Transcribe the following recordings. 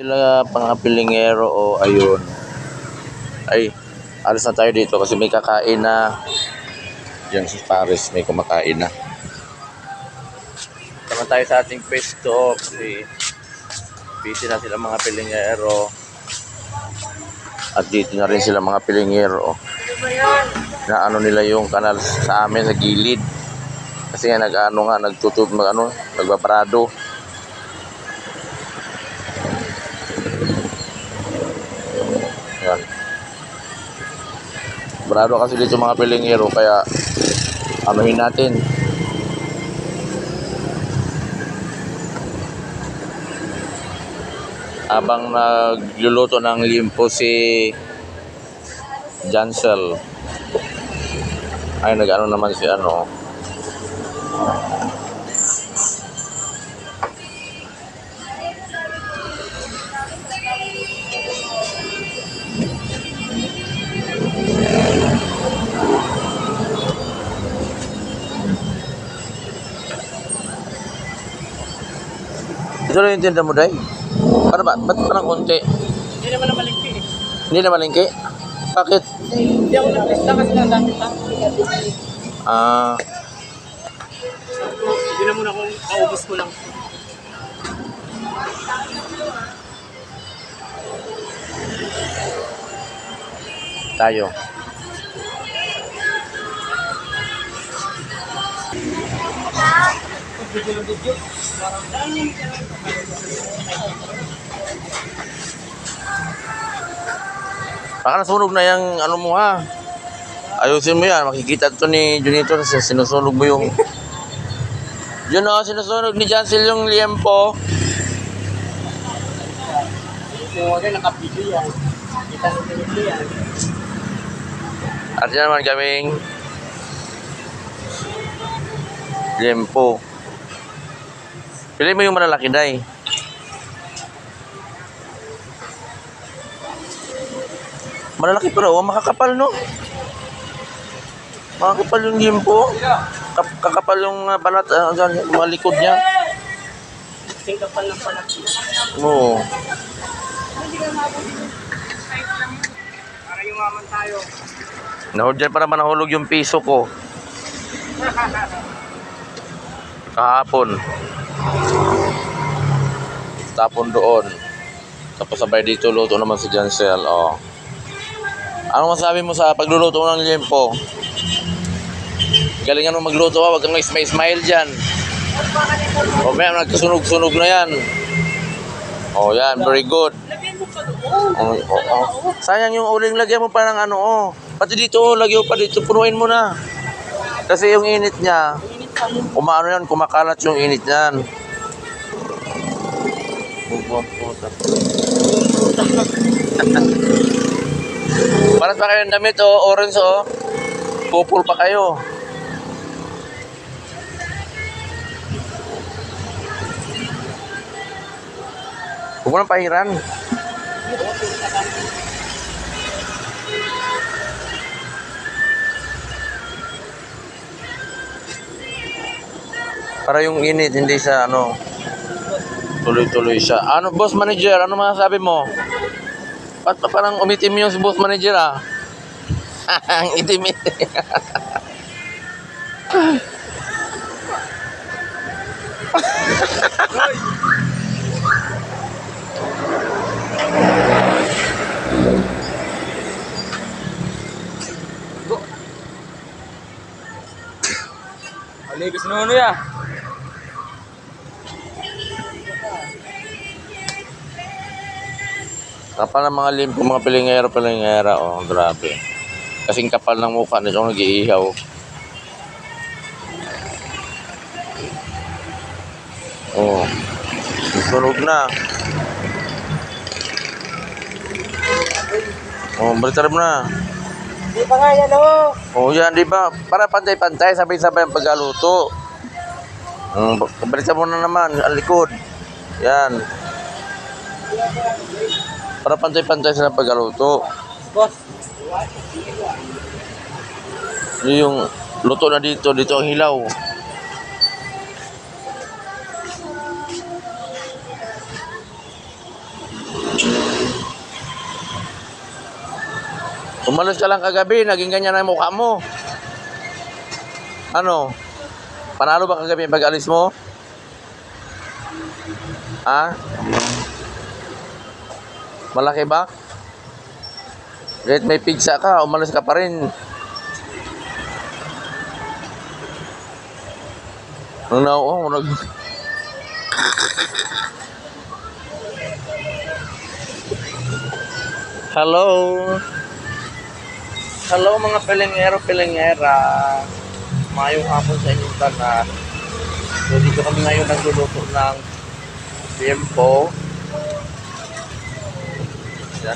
Sila pang-apilingero o ayun. Ay, alis na tayo dito kasi may kakain na. Yan si Paris, may kumakain na. Tama tayo sa ating pwesto kasi busy na sila mga pilingero. At dito na rin sila mga pilingero. Na ano nila yung kanal sa amin sa gilid. Kasi nga nagbabrado. Yan. Brado kasi dito mga pilingero kaya anuhin natin. Habang nagluluto ng limpo si Jansel. Ay nag-ano naman si ano. Ito lang yung tinda mo, Day? Para ba? Ba't parang konti? Hindi naman na malingki eh. Hindi na malingki? Bakit? Hindi ako nag-lista kasi nadamit lang. Ah, Hindi na muna kung kaubos ko lang. tayo. Baka nasunog na yung ano mo ha. Ayusin mo yan. Makikita ito ni Junito na sinusunog mo yung... Yun o, sinusunog ni Jansel yung liempo. Yung wala nakapili yan. Kita ng pinili yan. At yan naman kaming liempo. Pili mo yung malalaki, Day. Malalaki pero makakapal, no? Makakapal yung liempo. Kakapal yung balat, mga likod niya. Singkapal ng palat. Oo. Para yumaman tayo. Nahod dyan para manahulog yung piso ko. Kahapon. Tapon doon. Tapos sabay dito luto naman si Jansel. Oh. Ano masabi mo sa pagluluto ng liempo? Galingan mo magluto ha, wag kang smile dyan. O may nagkasunog-sunog na yan. O yan, very good. Lagyan mo pa doon. Sayang yung uling, lagyan mo pa ng ano oh. Pati dito, lagyan mo pa dito, punuin mo na. Kasi yung init niya, umaano yan, kumakalat yung init niyan. Paras pa kayo ng damit oh, orange oh. Pupul pa kayo. Huwag mo nang pahiran. Para yung init, hindi siya ano, tuloy-tuloy siya. Ano, boss manager, ano masasabi mo? Ba't pa parang umitim yung si boss manager ah? Ang itim eh. Aligos na ano ya? Kapal ng mga limpo, mga pilingera, oh, grabe. Kasing kapal ng mukha nito nag-iihaw. Oh, sunog na. Oh, balitar mo na. Hindi pa nga yan oh. Oh, yan, di ba? Para pantay-pantay, sabay-sabay ang pagkaluto. Balitar mo na naman, ang likod. Yan. Para pantay-pantay sa pagkaluto. Boss. Yung luto na dito ang hilaw. Umalis ka lang kagabi, naging ganyan ang mukha mo. Ano? Panalo ba kagabi yung pag-alis mo? Ha? Malaki ba? Kahit may pigsa ka, umalis ka pa rin. Nag... Hello. Hello mga pelengero, pelengera. Mayong hapon sa inyong tanan. So dito kami ngayon nagluluto ng liempo. Dito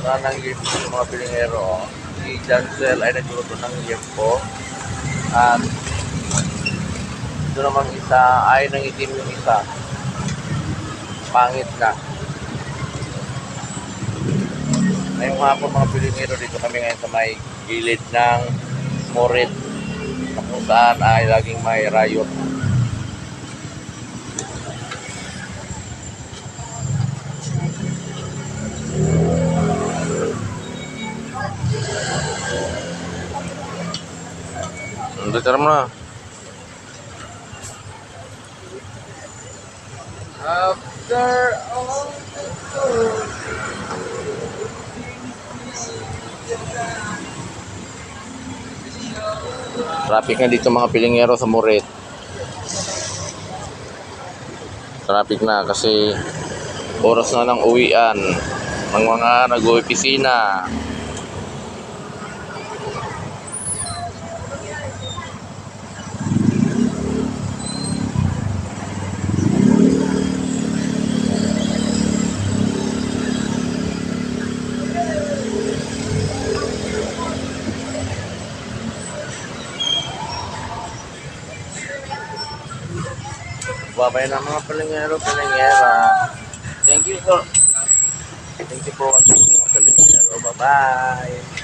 ng liempo ng mga pelengero. Si Jancel ay nagluluto ng liempo. At ito naman isa ay nangitim yung isa. Pangit na. Ngayong hapon mga pelengero, dito kami ngayon sa may gilid ng Morit. Kung saan ay laging may riot. Dito mo na. After all the good. Traffic na dito mga pelengero sa Moret. Traffic na kasi oras na ng uwian ng mga nag-opisina. Babay na mga pelengero, pelengera. Thank you for watching mga pelengero. Bye-bye.